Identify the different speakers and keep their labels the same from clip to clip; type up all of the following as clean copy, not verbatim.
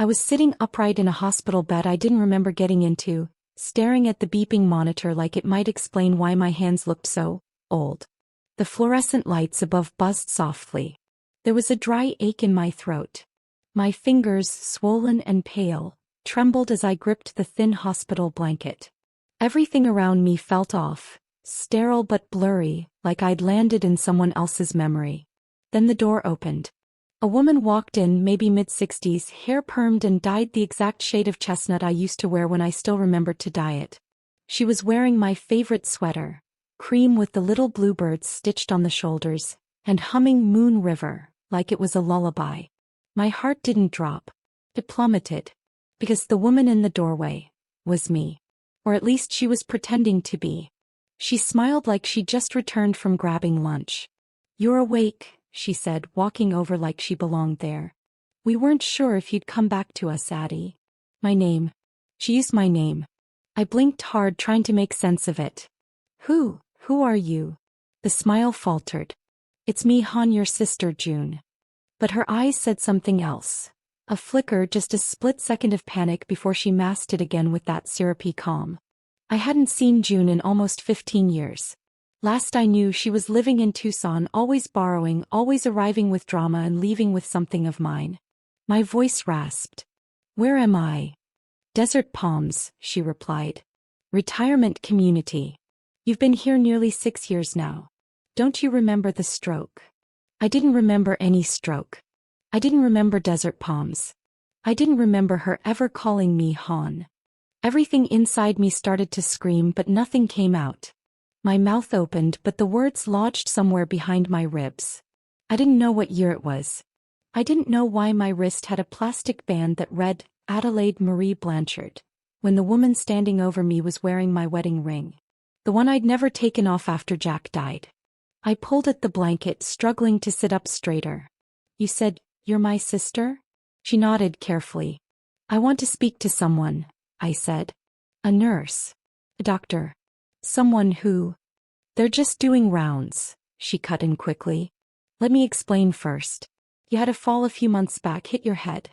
Speaker 1: I was sitting upright in a hospital bed I didn't remember getting into, staring at the beeping monitor like it might explain why my hands looked so old. The fluorescent lights above buzzed softly. There was a dry ache in my throat. My fingers, swollen and pale, trembled as I gripped the thin hospital blanket. Everything around me felt off, sterile but blurry, like I'd landed in someone else's memory. Then the door opened. A woman walked in, maybe mid-60s, hair permed and dyed the exact shade of chestnut I used to wear when I still remembered to dye it. She was wearing my favorite sweater, cream with the little bluebirds stitched on the shoulders, and humming Moon River, like it was a lullaby. My heart didn't drop. It plummeted. Because the woman in the doorway was me. Or at least she was pretending to be. She smiled like she'd just returned from grabbing lunch. "You're awake," she said, walking over like she belonged there. "We weren't sure if you'd come back to us, Addie." My name. She used my name. I blinked hard, trying to make sense of it. Who are you?" The smile faltered. "It's me, Han, your sister, June." But her eyes said something else. A flicker, just a split second of panic before she masked it again with that syrupy calm. I hadn't seen June in almost 15 years. Last I knew, she was living in Tucson, always borrowing, always arriving with drama and leaving with something of mine. My voice rasped. "Where am I?" "Desert Palms," she replied. "Retirement community. You've been here nearly 6 years now. Don't you remember the stroke?" I didn't remember any stroke. I didn't remember Desert Palms. I didn't remember her ever calling me Han. Everything inside me started to scream, but nothing came out. My mouth opened, but the words lodged somewhere behind my ribs. I didn't know what year it was. I didn't know why my wrist had a plastic band that read Adelaide Marie Blanchard, when the woman standing over me was wearing my wedding ring. The one I'd never taken off after Jack died. I pulled at the blanket, struggling to sit up straighter. "You said, you're my sister?" She nodded carefully. "I want to speak to someone," I said. "A nurse. A doctor. Someone who—" "They're just doing rounds," she cut in quickly. "Let me explain first. You had a fall a few months back, hit your head.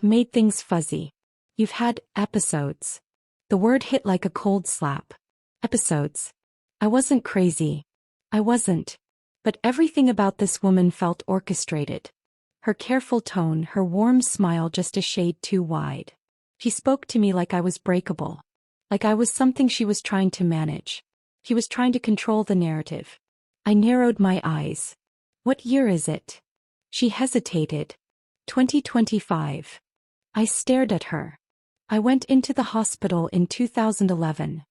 Speaker 1: Made things fuzzy. You've had episodes." The word hit like a cold slap. Episodes. I wasn't crazy. I wasn't. But everything about this woman felt orchestrated. Her careful tone, her warm smile just a shade too wide. She spoke to me like I was breakable. Like I was something she was trying to manage. She was trying to control the narrative. I narrowed my eyes. "What year is it?" She hesitated. 2025. I stared at her. "I went into the hospital in 2011.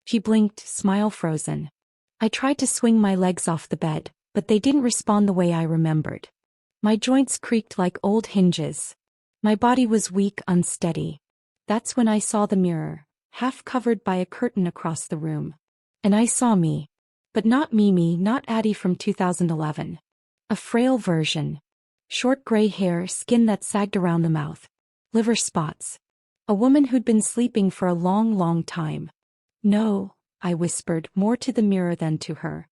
Speaker 1: She blinked, smile frozen. I tried to swing my legs off the bed, but they didn't respond the way I remembered. My joints creaked like old hinges. My body was weak, unsteady. That's when I saw the mirror, half covered by a curtain across the room. And I saw me. But not Mimi, not Addie from 2011. A frail version. Short gray hair, skin that sagged around the mouth. Liver spots. A woman who'd been sleeping for a long, long time. "No," I whispered, more to the mirror than to her.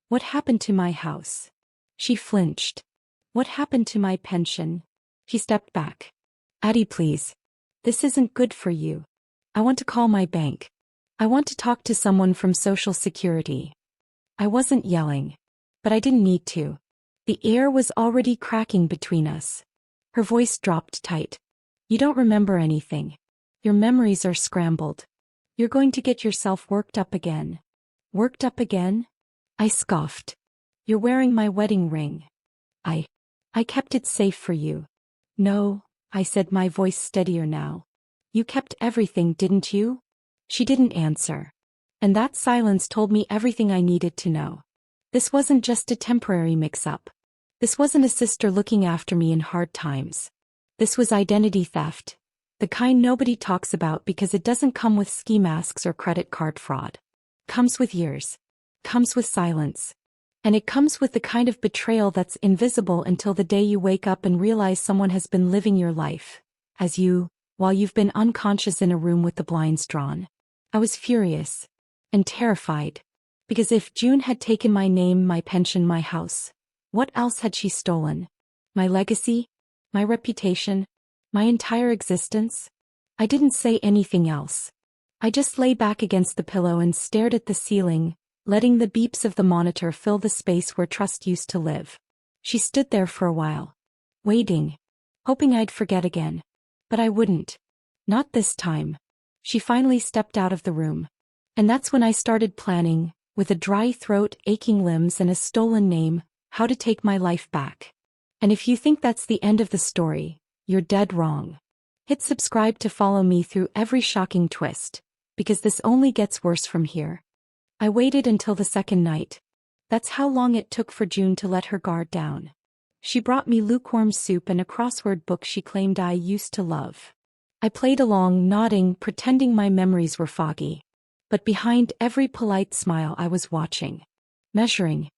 Speaker 1: "What happened to my house?" She flinched. "What happened to my pension?" She stepped back. "Addie, please. This isn't good for you. I want to call my bank. I want to talk to someone from Social Security." I wasn't yelling. But I didn't need to. The air was already cracking between us. Her voice dropped tight. "You don't remember anything. Your memories are scrambled. You're going to get yourself worked up again." "Worked up again?" I scoffed. "You're wearing my wedding ring. I kept it safe for you." "No," I said, my voice steadier now. "You kept everything, didn't you?" She didn't answer. And that silence told me everything I needed to know. This wasn't just a temporary mix-up. This wasn't a sister looking after me in hard times. This was identity theft. The kind nobody talks about because it doesn't come with ski masks or credit card fraud. Comes with years. Comes with silence. And it comes with the kind of betrayal that's invisible until the day you wake up and realize someone has been living your life, as you, while you've been unconscious in a room with the blinds drawn. I was furious. And terrified. Because if June had taken my name, my pension, my house, what else had she stolen? My legacy? My reputation? My entire existence? I didn't say anything else. I just lay back against the pillow and stared at the ceiling, letting the beeps of the monitor fill the space where trust used to live. She stood there for a while, waiting, hoping I'd forget again. But I wouldn't. Not this time. She finally stepped out of the room. And that's when I started planning, with a dry throat, aching limbs, and a stolen name, how to take my life back. And if you think that's the end of the story, you're dead wrong. Hit subscribe to follow me through every shocking twist, because this only gets worse from here. I waited until the second night. That's how long it took for June to let her guard down. She brought me lukewarm soup and a crossword book she claimed I used to love. I played along, nodding, pretending my memories were foggy. But behind every polite smile I was watching, measuring,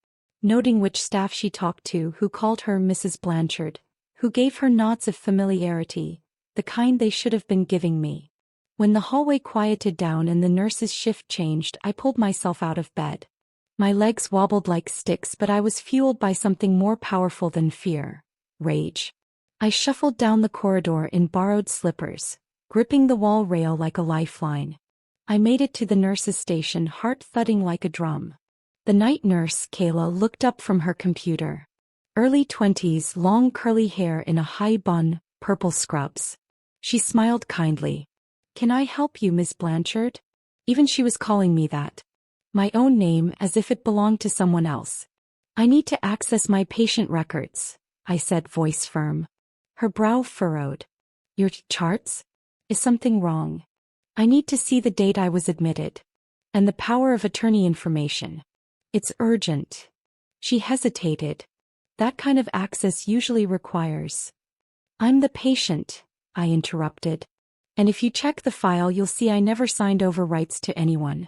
Speaker 1: noting which staff she talked to, who called her Mrs. Blanchard, who gave her nods of familiarity, the kind they should have been giving me. When the hallway quieted down and the nurse's shift changed, I pulled myself out of bed. My legs wobbled like sticks, but I was fueled by something more powerful than fear, rage. I shuffled down the corridor in borrowed slippers, gripping the wall rail like a lifeline. I made it to the nurse's station, heart thudding like a drum. The night nurse, Kayla, looked up from her computer. Early 20s, long curly hair in a high bun, purple scrubs. She smiled kindly. "Can I help you, Miss Blanchard?" Even she was calling me that. My own name, as if it belonged to someone else. "I need to access my patient records," I said, voice firm. Her brow furrowed. "Your charts? Is something wrong? I need to see the date I was admitted. And the power of attorney information. It's urgent." She hesitated. "That kind of access usually requires—" "I'm the patient," I interrupted. "And if you check the file, you'll see I never signed over rights to anyone.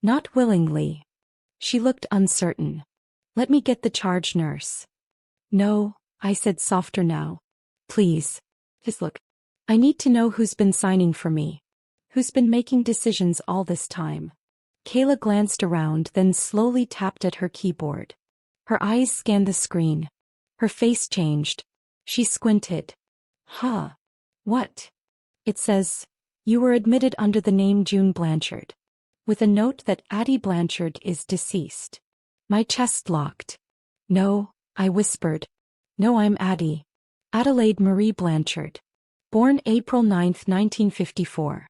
Speaker 1: Not willingly." She looked uncertain. "Let me get the charge, nurse." "No," I said, softer now. "Please. Just look. I need to know who's been signing for me. Who's been making decisions all this time." Kayla glanced around, then slowly tapped at her keyboard. Her eyes scanned the screen. Her face changed. She squinted. "Huh. What?" "It says, you were admitted under the name June Blanchard, with a note that Addie Blanchard is deceased." My chest locked. "No," I whispered. "No, I'm Addie. Adelaide Marie Blanchard. Born April 9, 1954.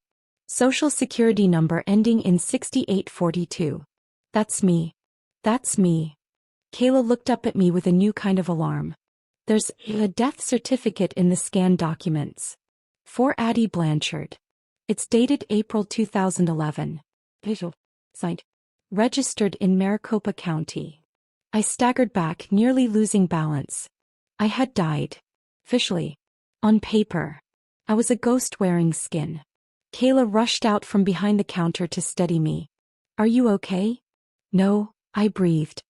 Speaker 1: Social Security number ending in 6842. That's me. That's me." Kayla looked up at me with a new kind of alarm. "There's a death certificate in the scanned documents. For Addie Blanchard. It's dated April 2011. Visual. Signed. Registered in Maricopa County." I staggered back, nearly losing balance. I had died. Officially. On paper. I was a ghost wearing skin. Kayla rushed out from behind the counter to steady me. "Are you okay?" "No," I breathed.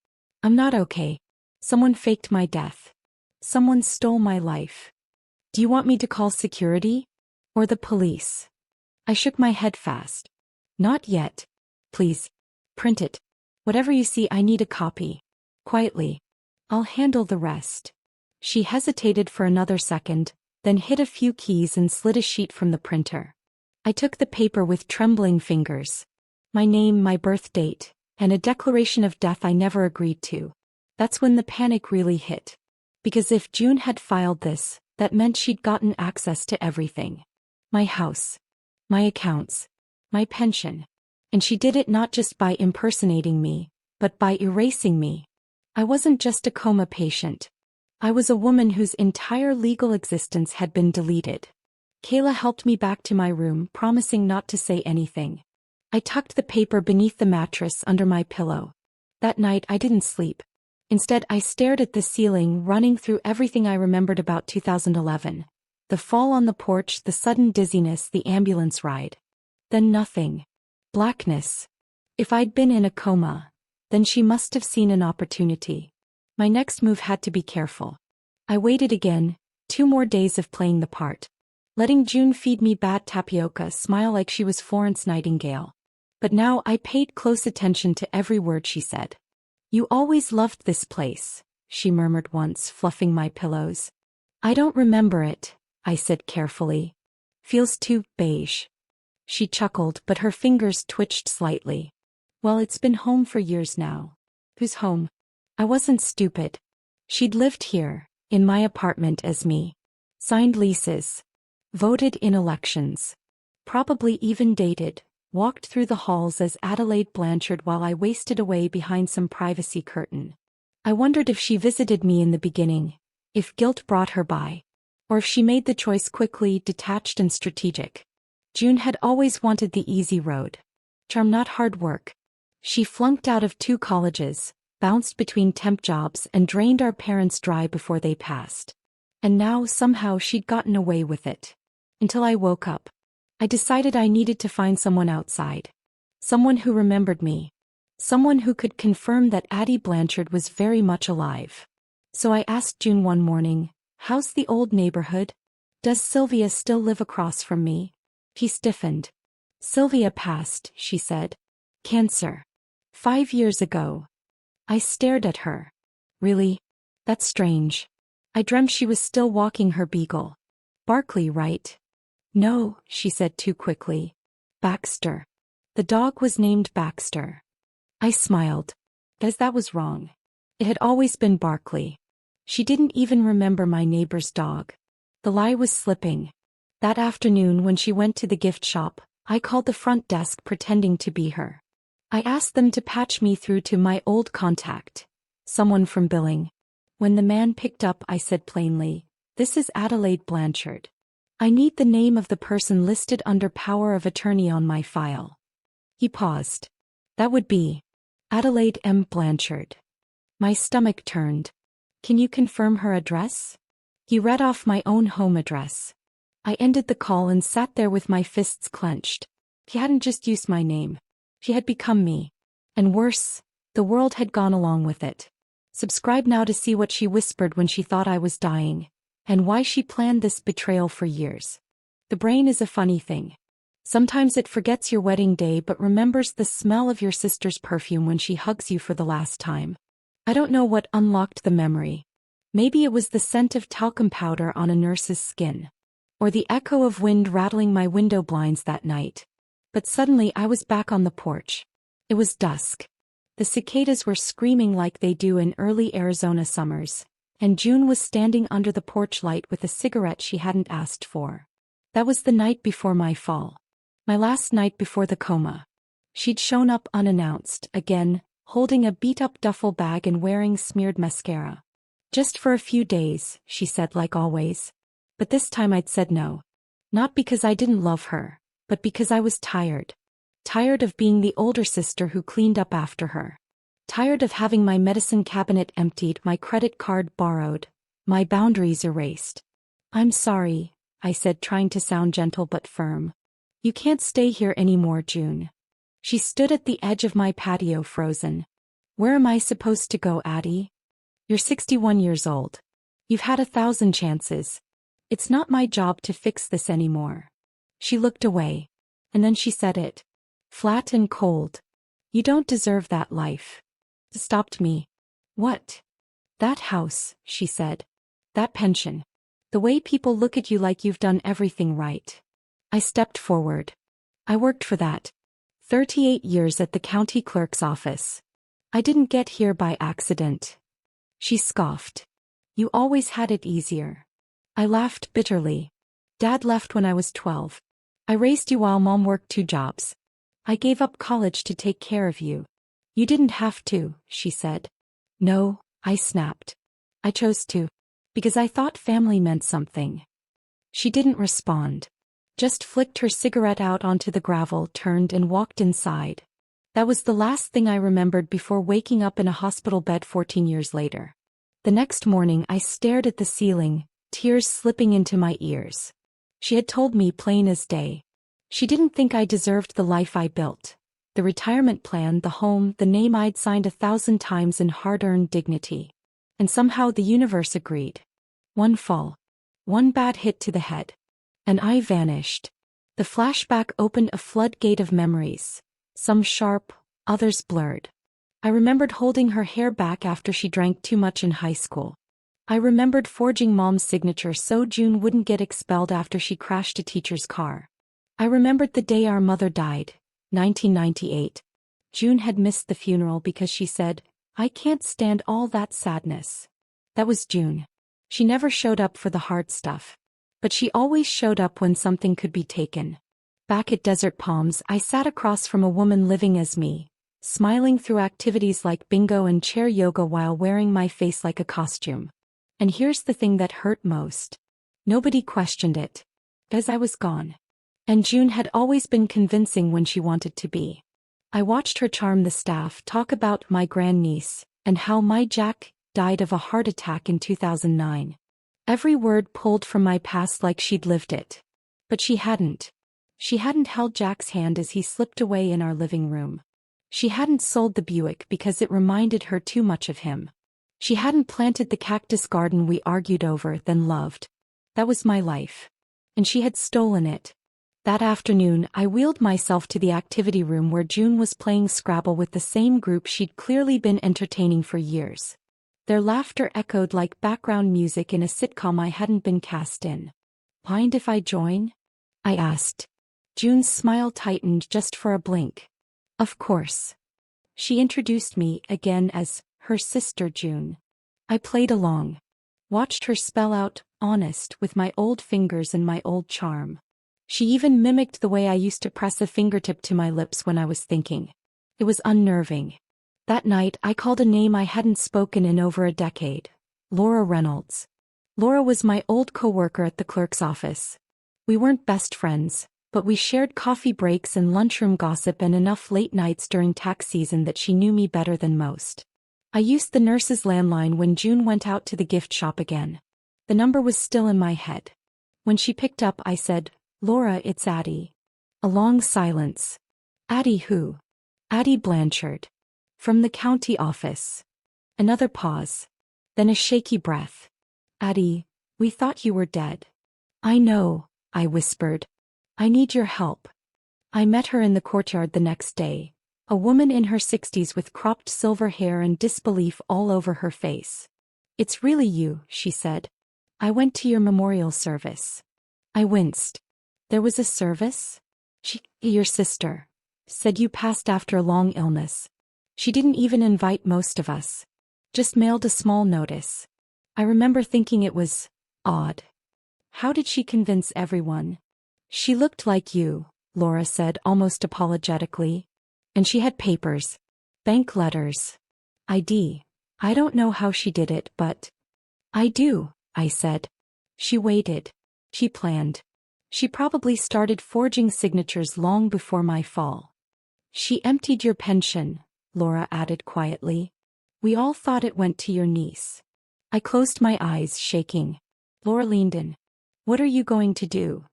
Speaker 1: "I'm not okay. Someone faked my death. Someone stole my life. Do you want me to call security? Or the police?" I shook my head fast. "Not yet. Please. Print it. Whatever you see, I need a copy. Quietly. I'll handle the rest." She hesitated for another second, then hit a few keys and slid a sheet from the printer. I took the paper with trembling fingers. My name, my birth date, and a declaration of death I never agreed to. That's when the panic really hit. Because if June had filed this, that meant she'd gotten access to everything. My house. My accounts. My pension. And she did it not just by impersonating me, but by erasing me. I wasn't just a coma patient. I was a woman whose entire legal existence had been deleted. Kayla helped me back to my room, promising not to say anything. I tucked the paper beneath the mattress under my pillow. That night I didn't sleep. Instead, I stared at the ceiling, running through everything I remembered about 2011. The fall on the porch, the sudden dizziness, the ambulance ride. Then nothing. Blackness. If I'd been in a coma, then she must have seen an opportunity. My next move had to be careful. I waited again, 2 more days of playing the part. Letting June feed me bad tapioca, smile like she was Florence Nightingale. But now I paid close attention to every word she said. "You always loved this place," she murmured once, fluffing my pillows. "I don't remember it," I said carefully. Feels too beige. She chuckled, but her fingers twitched slightly. Well, it's been home for years now. Whose home? I wasn't stupid. She'd lived here, in my apartment as me. Signed leases. Voted in elections. Probably even dated. Walked through the halls as Adelaide Blanchard while I wasted away behind some privacy curtain. I wondered if she visited me in the beginning, if guilt brought her by, or if she made the choice quickly, detached and strategic. June had always wanted the easy road. Charm, not hard work. She flunked out of 2 colleges, bounced between temp jobs and drained our parents dry before they passed. And now somehow she'd gotten away with it. Until I woke up. I decided I needed to find someone outside. Someone who remembered me. Someone who could confirm that Addie Blanchard was very much alive. So I asked June one morning, "How's the old neighborhood? Does Sylvia still live across from me?" He stiffened. "Sylvia passed," she said. "Cancer. 5 years ago." I stared at her. "Really? That's strange. I dreamt she was still walking her beagle. Barkley, right?" "No," she said too quickly. "Baxter. The dog was named Baxter." I smiled. Guess that was wrong. It had always been Barkley. She didn't even remember my neighbor's dog. The lie was slipping. That afternoon when she went to the gift shop, I called the front desk pretending to be her. I asked them to patch me through to my old contact, someone from billing. When the man picked up, I said plainly, "This is Adelaide Blanchard. I need the name of the person listed under power of attorney on my file." He paused. "That would be Adelaide M. Blanchard." My stomach turned. "Can you confirm her address?" He read off my own home address. I ended the call and sat there with my fists clenched. He hadn't just used my name. She had become me. And worse, the world had gone along with it. Subscribe now to see what she whispered when she thought I was dying, and why she planned this betrayal for years. The brain is a funny thing. Sometimes it forgets your wedding day but remembers the smell of your sister's perfume when she hugs you for the last time. I don't know what unlocked the memory. Maybe it was the scent of talcum powder on a nurse's skin. Or the echo of wind rattling my window blinds that night. But suddenly I was back on the porch. It was dusk. The cicadas were screaming like they do in early Arizona summers, and June was standing under the porch light with a cigarette she hadn't asked for. That was the night before my fall. My last night before the coma. She'd shown up unannounced, again, holding a beat-up duffel bag and wearing smeared mascara. "Just for a few days," she said like always. But this time I'd said no. Not because I didn't love her, but because I was tired. Tired of being the older sister who cleaned up after her. Tired of having my medicine cabinet emptied, my credit card borrowed, my boundaries erased. "I'm sorry," I said, trying to sound gentle but firm. "You can't stay here anymore, June." She stood at the edge of my patio, frozen. "Where am I supposed to go, Addie? You're 61 years old. You've had 1,000 chances. It's not my job to fix this anymore." She looked away. And then she said it. Flat and cold. "You don't deserve that life." It stopped me. "What?" "That house," she said. "That pension. The way people look at you like you've done everything right." I stepped forward. "I worked for that. 38 years at the county clerk's office. I didn't get here by accident." She scoffed. "You always had it easier." I laughed bitterly. "Dad left when I was 12. I raised you while Mom worked 2 jobs. I gave up college to take care of you." "You didn't have to," she said. "No," I snapped. "I chose to. Because I thought family meant something." She didn't respond. Just flicked her cigarette out onto the gravel, turned and walked inside. That was the last thing I remembered before waking up in a hospital bed 14 years later. The next morning I stared at the ceiling, tears slipping into my ears. She had told me plain as day. She didn't think I deserved the life I built. The retirement plan, the home, the name I'd signed 1,000 times in hard-earned dignity. And somehow the universe agreed. One fall. One bad hit to the head. And I vanished. The flashback opened a floodgate of memories. Some sharp, others blurred. I remembered holding her hair back after she drank too much in high school. I remembered forging Mom's signature so June wouldn't get expelled after she crashed a teacher's car. I remembered the day our mother died, 1998. June had missed the funeral because she said, "I can't stand all that sadness." That was June. She never showed up for the hard stuff. But she always showed up when something could be taken. Back at Desert Palms, I sat across from a woman living as me, smiling through activities like bingo and chair yoga while wearing my face like a costume. And here's the thing that hurt most. Nobody questioned it. As I was gone. And June had always been convincing when she wanted to be. I watched her charm the staff, talk about my grandniece, and how my Jack died of a heart attack in 2009. Every word pulled from my past like she'd lived it. But she hadn't. She hadn't held Jack's hand as he slipped away in our living room. She hadn't sold the Buick because it reminded her too much of him. She hadn't planted the cactus garden we argued over then loved. That was my life. And she had stolen it. That afternoon, I wheeled myself to the activity room where June was playing Scrabble with the same group she'd clearly been entertaining for years. Their laughter echoed like background music in a sitcom I hadn't been cast in. "Mind if I join?" I asked. June's smile tightened just for a blink. "Of course." She introduced me again as her sister June. I played along. Watched her spell out, "honest," with my old fingers and my old charm. She even mimicked the way I used to press a fingertip to my lips when I was thinking. It was unnerving. That night I called a name I hadn't spoken in over a decade. Laura Reynolds. Laura was my old coworker at the clerk's office. We weren't best friends, but we shared coffee breaks and lunchroom gossip and enough late nights during tax season that she knew me better than most. I used the nurse's landline when June went out to the gift shop again. The number was still in my head. When she picked up, I said, "Laura, it's Addie." A long silence. "Addie who?" "Addie Blanchard. From the county office." Another pause. Then a shaky breath. "Addie, we thought you were dead." "I know," I whispered. "I need your help." I met her in the courtyard the next day. A woman in her 60s with cropped silver hair and disbelief all over her face. "It's really you," she said. "I went to your memorial service." I winced. "There was a service?" "Your sister said you passed after a long illness. She didn't even invite most of us. Just mailed a small notice." I remember thinking it was odd. How did she convince everyone? "She looked like you," Laura said almost apologetically. "And she had papers. Bank letters. ID. I don't know how she did it, but—" "I do," I said. "She waited. She planned. She probably started forging signatures long before my fall." "She emptied your pension," Laura added quietly. "We all thought it went to your niece." I closed my eyes, shaking. Laura leaned in. "What are you going to do?"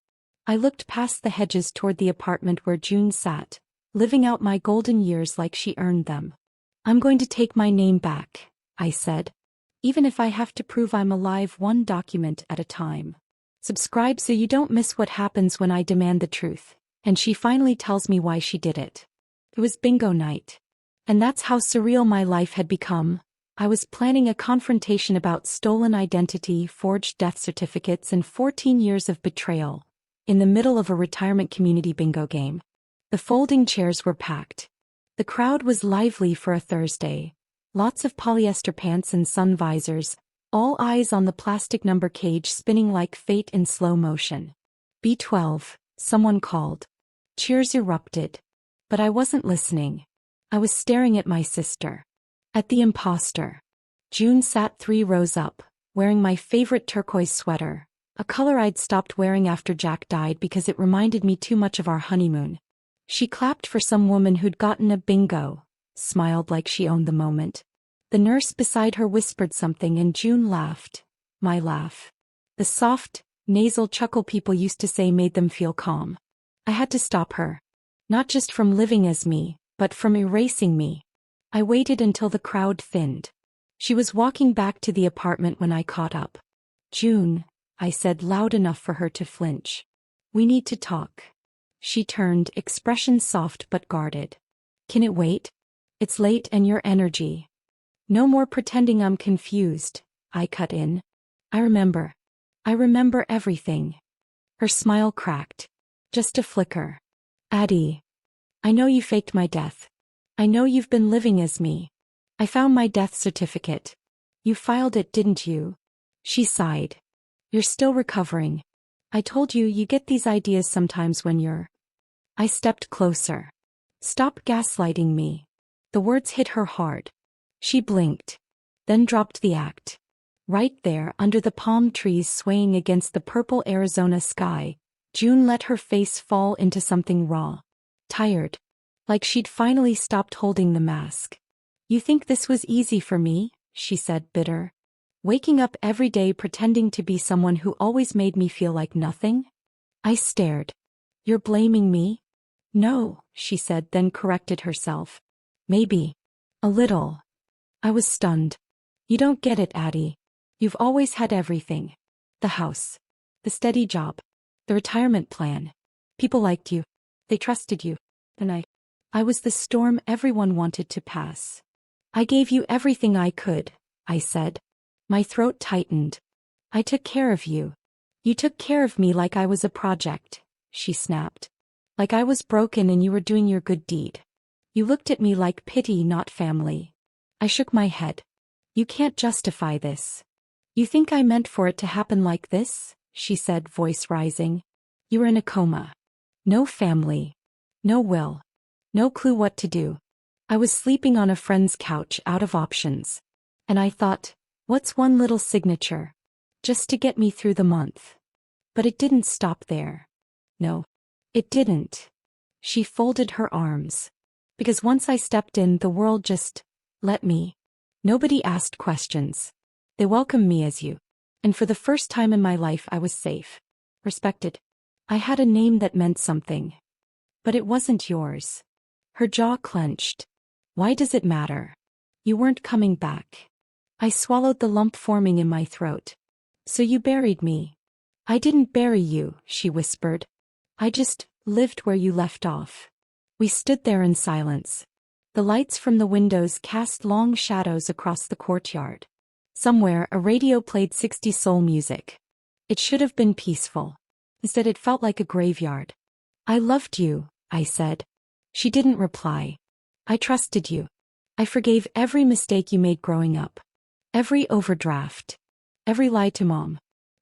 Speaker 1: I looked past the hedges toward the apartment where June sat, living out my golden years like she earned them. "I'm going to take my name back," I said. "Even if I have to prove I'm alive one document at a time. Subscribe so you don't miss what happens when I demand the truth." And she finally tells me why she did it. It was bingo night. And that's how surreal my life had become. I was planning a confrontation about stolen identity, forged death certificates, and 14 years of betrayal, in the middle of a retirement community bingo game. The folding chairs were packed. The crowd was lively for a Thursday. Lots of polyester pants and sun visors, all eyes on the plastic number cage spinning like fate in slow motion. "B12, someone called." Cheers erupted. But I wasn't listening. I was staring at my sister. At the imposter. June sat 3 rows up, wearing my favorite turquoise sweater, a color I'd stopped wearing after Jack died because it reminded me too much of our honeymoon. She clapped for some woman who'd gotten a bingo, smiled like she owned the moment. The nurse beside her whispered something and June laughed. My laugh. The soft, nasal chuckle people used to say made them feel calm. I had to stop her. Not just from living as me, but from erasing me. I waited until the crowd thinned. She was walking back to the apartment when I caught up. "June," I said loud enough for her to flinch. "We need to talk." She turned, expression soft but guarded. "Can it wait? It's late and your energy." "No more pretending I'm confused," I cut in. I remember. I remember everything. Her smile cracked. Just a flicker. Addie. I know you faked my death. I know you've been living as me. I found my death certificate. You filed it, didn't you? She sighed. You're still recovering. I told you you get these ideas sometimes when you're... I stepped closer. Stop gaslighting me. The words hit her hard. She blinked. Then dropped the act. Right there under the palm trees swaying against the purple Arizona sky, June let her face fall into something raw. Tired. Like she'd finally stopped holding the mask. You think this was easy for me? She said, bitter. Waking up every day pretending to be someone who always made me feel like nothing? I stared. You're blaming me? No, she said, then corrected herself. Maybe. A little. I was stunned. You don't get it, Addie. You've always had everything. The house. The steady job. The retirement plan. People liked you. They trusted you. And I was the storm everyone wanted to pass. I gave you everything I could, I said. My throat tightened. I took care of you. You took care of me like I was a project, she snapped. Like I was broken and you were doing your good deed. You looked at me like pity, not family. I shook my head. You can't justify this. You think I meant for it to happen like this? She said, voice rising. You were in a coma. No family. No will. No clue what to do. I was sleeping on a friend's couch out of options. And I thought, what's one little signature? Just to get me through the month. But it didn't stop there. No. It didn't. She folded her arms. Because once I stepped in, the world just let me. Nobody asked questions. They welcomed me as you. And for the first time in my life I was safe. Respected. I had a name that meant something. But it wasn't yours. Her jaw clenched. Why does it matter? You weren't coming back. I swallowed the lump forming in my throat. So you buried me. I didn't bury you, she whispered. I just lived where you left off. We stood there in silence. The lights from the windows cast long shadows across the courtyard. Somewhere a radio played 60s soul music. It should have been peaceful. Instead it felt like a graveyard. I loved you, I said. She didn't reply. I trusted you. I forgave every mistake you made growing up. Every overdraft. Every lie to Mom.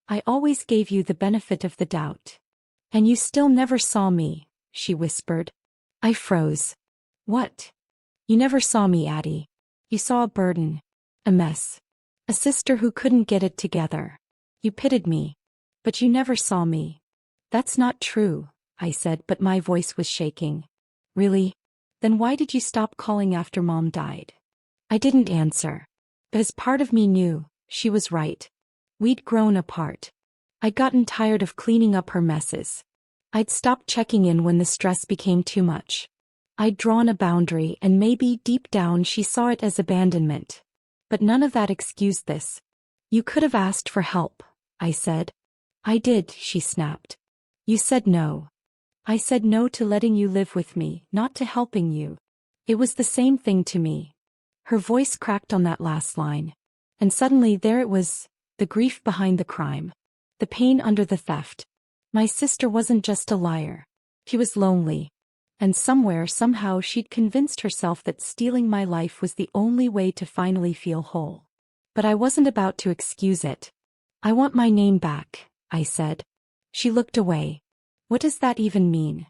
Speaker 1: I always gave you the benefit of the doubt. And you still never saw me, she whispered. I froze. What? You never saw me, Addie. You saw a burden. A mess. A sister who couldn't get it together. You pitied me. But you never saw me. That's not true, I said, but my voice was shaking. Really? Then why did you stop calling after Mom died? I didn't answer. Because part of me knew, she was right. We'd grown apart. I'd gotten tired of cleaning up her messes. I'd stopped checking in when the stress became too much. I'd drawn a boundary and maybe deep down she saw it as abandonment. But none of that excused this. You could have asked for help, I said. I did, she snapped. You said no. I said no to letting you live with me, not to helping you. It was the same thing to me. Her voice cracked on that last line. And suddenly there it was, the grief behind the crime. The pain under the theft. My sister wasn't just a liar. She was lonely. And somewhere, somehow she'd convinced herself that stealing my life was the only way to finally feel whole. But I wasn't about to excuse it. I want my name back, I said. She looked away. What does that even mean?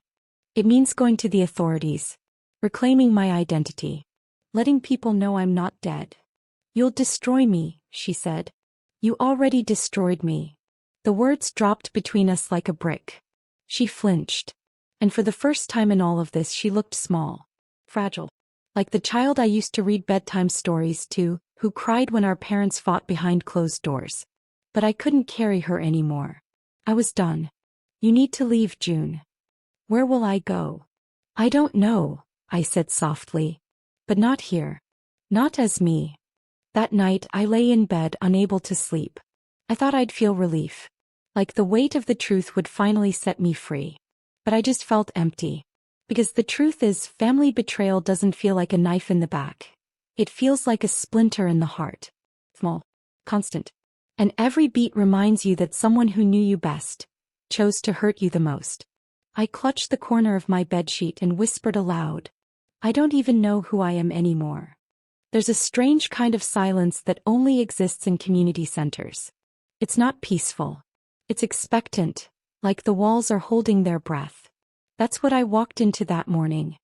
Speaker 1: It means going to the authorities. Reclaiming my identity. Letting people know I'm not dead. You'll destroy me, she said. You already destroyed me. The words dropped between us like a brick. She flinched. And for the first time in all of this she looked small. Fragile. Like the child I used to read bedtime stories to, who cried when our parents fought behind closed doors. But I couldn't carry her anymore. I was done. You need to leave, June. Where will I go? I don't know, I said softly. But not here. Not as me. That night I lay in bed unable to sleep. I thought I'd feel relief. Like the weight of the truth would finally set me free. But I just felt empty. Because the truth is, family betrayal doesn't feel like a knife in the back. It feels like a splinter in the heart. Small. constant. And every beat reminds you that someone who knew you best chose to hurt you the most. I clutched the corner of my bedsheet and whispered aloud, I don't even know who I am anymore. There's a strange kind of silence that only exists in community centers. It's not peaceful. It's expectant, like the walls are holding their breath. That's what I walked into that morning.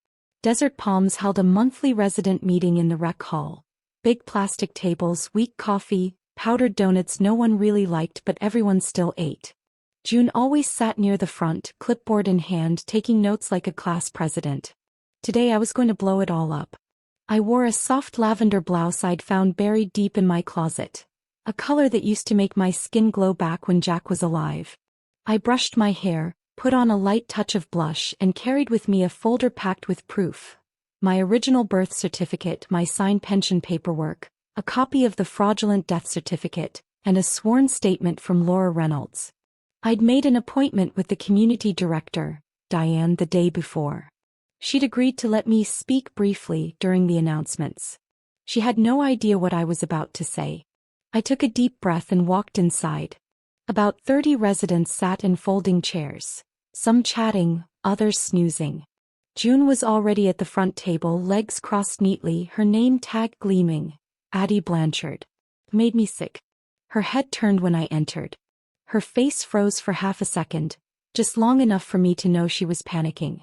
Speaker 1: Desert Palms held a monthly resident meeting in the rec hall. Big plastic tables, weak coffee, powdered donuts no one really liked but everyone still ate. June always sat near the front, clipboard in hand, taking notes like a class president. Today I was going to blow it all up. I wore a soft lavender blouse I'd found buried deep in my closet, a color that used to make my skin glow back when Jack was alive. I brushed my hair, put on a light touch of blush, and carried with me a folder packed with proof. My original birth certificate, my signed pension paperwork, a copy of the fraudulent death certificate, and a sworn statement from Laura Reynolds. I'd made an appointment with the community director, Diane, the day before. She'd agreed to let me speak briefly during the announcements. She had no idea what I was about to say. I took a deep breath and walked inside. About 30 residents sat in folding chairs, some chatting, others snoozing. June was already at the front table, legs crossed neatly, her name tag gleaming, Addie Blanchard. Made me sick. Her head turned when I entered. Her face froze for half a second, just long enough for me to know she was panicking.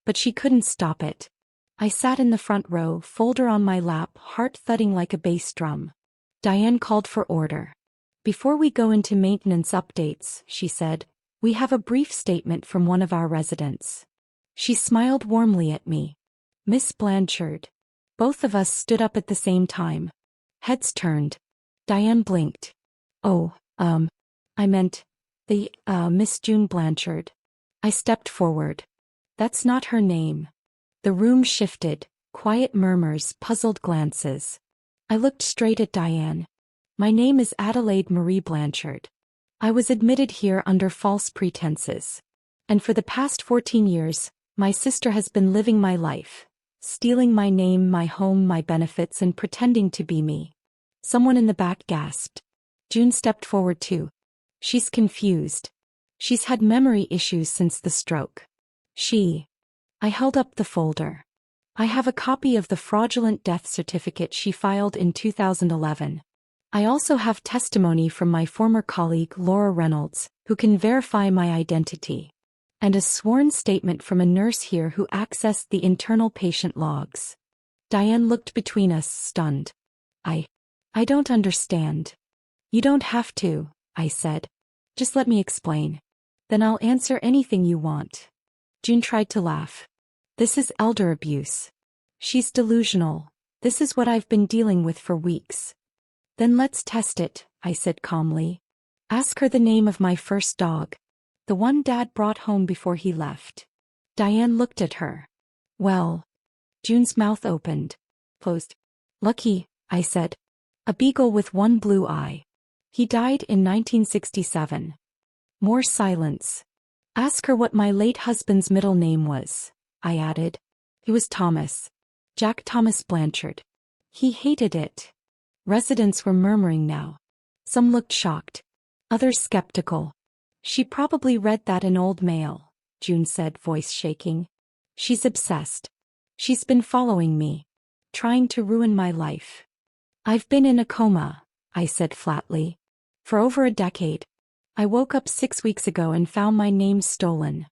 Speaker 1: But she couldn't stop it. I sat in the front row, folder on my lap, heart thudding like a bass drum. Diane called for order. Before we go into maintenance updates, she said, we have a brief statement from one of our residents. She smiled warmly at me. Miss Blanchard. Both of us stood up at the same time. Heads turned. Diane blinked. Oh, I meant, Miss June Blanchard. I stepped forward. That's not her name. The room shifted, quiet murmurs, puzzled glances. I looked straight at Diane. My name is Adelaide Marie Blanchard. I was admitted here under false pretenses. And for the past 14 years, my sister has been living my life, stealing my name, my home, my benefits, and pretending to be me. Someone in the back gasped. June stepped forward too. She's confused. She's had memory issues since the stroke. I held up the folder. I have a copy of the fraudulent death certificate she filed in 2011. I also have testimony from my former colleague Laura Reynolds, who can verify my identity. And a sworn statement from a nurse here who accessed the internal patient logs. Diane looked between us, stunned. I don't understand. You don't have to, I said. Just let me explain. Then I'll answer anything you want. June tried to laugh. This is elder abuse. She's delusional. This is what I've been dealing with for weeks. Then let's test it, I said calmly. Ask her the name of my first dog. The one Dad brought home before he left. Diane looked at her. Well. June's mouth opened. Closed. Lucky, I said. A beagle with one blue eye. He died in 1967. More silence. Ask her what my late husband's middle name was, I added. It was Thomas. Jack Thomas Blanchard. He hated it. Residents were murmuring now. Some looked shocked. Others skeptical. She probably read that in old mail, June said, voice shaking. She's obsessed. She's been following me. Trying to ruin my life. I've been in a coma, I said flatly. For over a decade. I woke up 6 weeks ago and found my name stolen.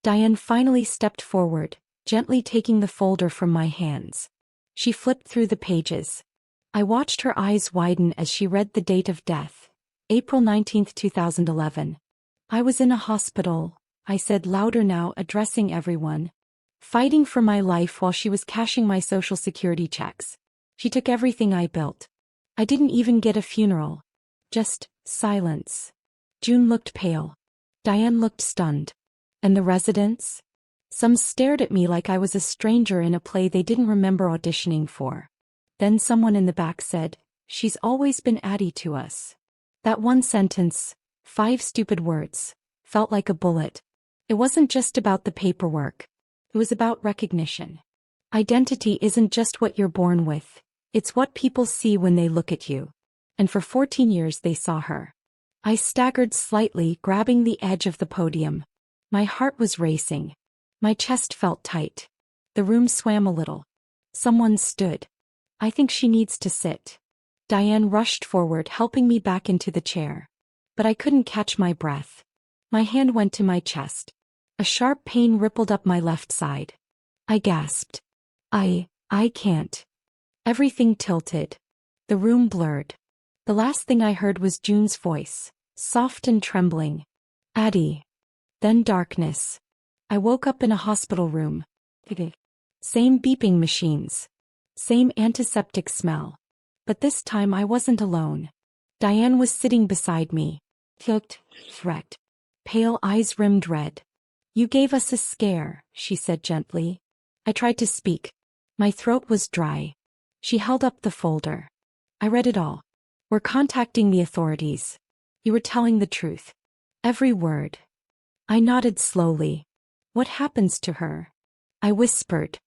Speaker 1: Diane finally stepped forward, gently taking the folder from my hands. She flipped through the pages. I watched her eyes widen as she read the date of death, April 19, 2011. I was in a hospital, I said louder now, addressing everyone. Fighting for my life while she was cashing my Social Security checks. She took everything I built. I didn't even get a funeral. Just silence. June looked pale. Diane looked stunned. And the residents? Some stared at me like I was a stranger in a play they didn't remember auditioning for. Then someone in the back said, she's always been Addie to us. That one sentence, 5 stupid words, felt like a bullet. It wasn't just about the paperwork. It was about recognition. Identity isn't just what you're born with. It's what people see when they look at you. And for 14 years they saw her. I staggered slightly, grabbing the edge of the podium. My heart was racing. My chest felt tight. The room swam a little. Someone stood. I think she needs to sit. Diane rushed forward, helping me back into the chair. But I couldn't catch my breath. My hand went to my chest. A sharp pain rippled up my left side. I gasped. I can't. Everything tilted. The room blurred. The last thing I heard was June's voice, soft and trembling. Addie. Then darkness. I woke up in a hospital room. Same beeping machines. Same antiseptic smell. But this time I wasn't alone. Diane was sitting beside me. Hooked, threat. Pale eyes rimmed red. You gave us a scare, she said gently. I tried to speak. My throat was dry. She held up the folder. I read it all. We're contacting the authorities. You were telling the truth. Every word. I nodded slowly. What happens to her? I whispered.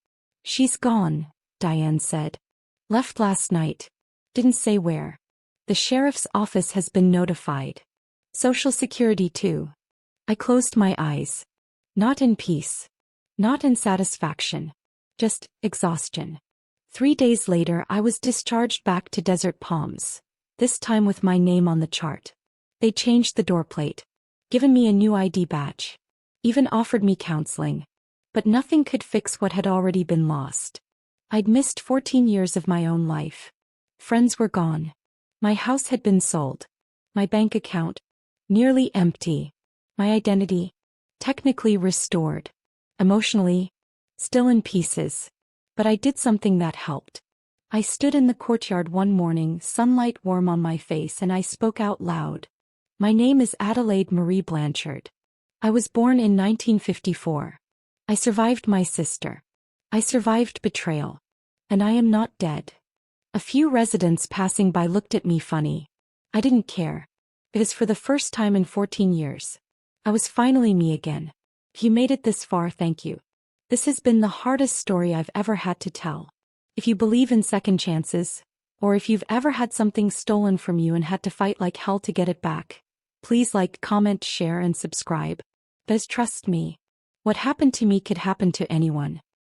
Speaker 1: She's gone, Diane said. Left last night. Didn't say where. The sheriff's office has been notified. Social Security too. I closed my eyes. Not in peace. Not in satisfaction. Just exhaustion. 3 days later I was discharged back to Desert Palms. This time with my name on the chart. They changed the door plate. Given me a new ID badge. Even offered me counseling. But nothing could fix what had already been lost. I'd missed 14 years of my own life. Friends were gone. My house had been sold. My bank account, nearly empty. My identity, technically restored. Emotionally, still in pieces. But I did something that helped. I stood in the courtyard one morning, sunlight warm on my face, and I spoke out loud. My name is Adelaide Marie Blanchard. I was born in 1954. I survived my sister. I survived betrayal. And I am not dead. A few residents passing by looked at me funny. I didn't care. Because for the first time in 14 years, I was finally me again. If you made it this far, thank you. This has been the hardest story I've ever had to tell. If you believe in second chances, or if you've ever had something stolen from you and had to fight like hell to get it back, please like, comment, share, and subscribe. Because trust me, what happened to me could happen to anyone.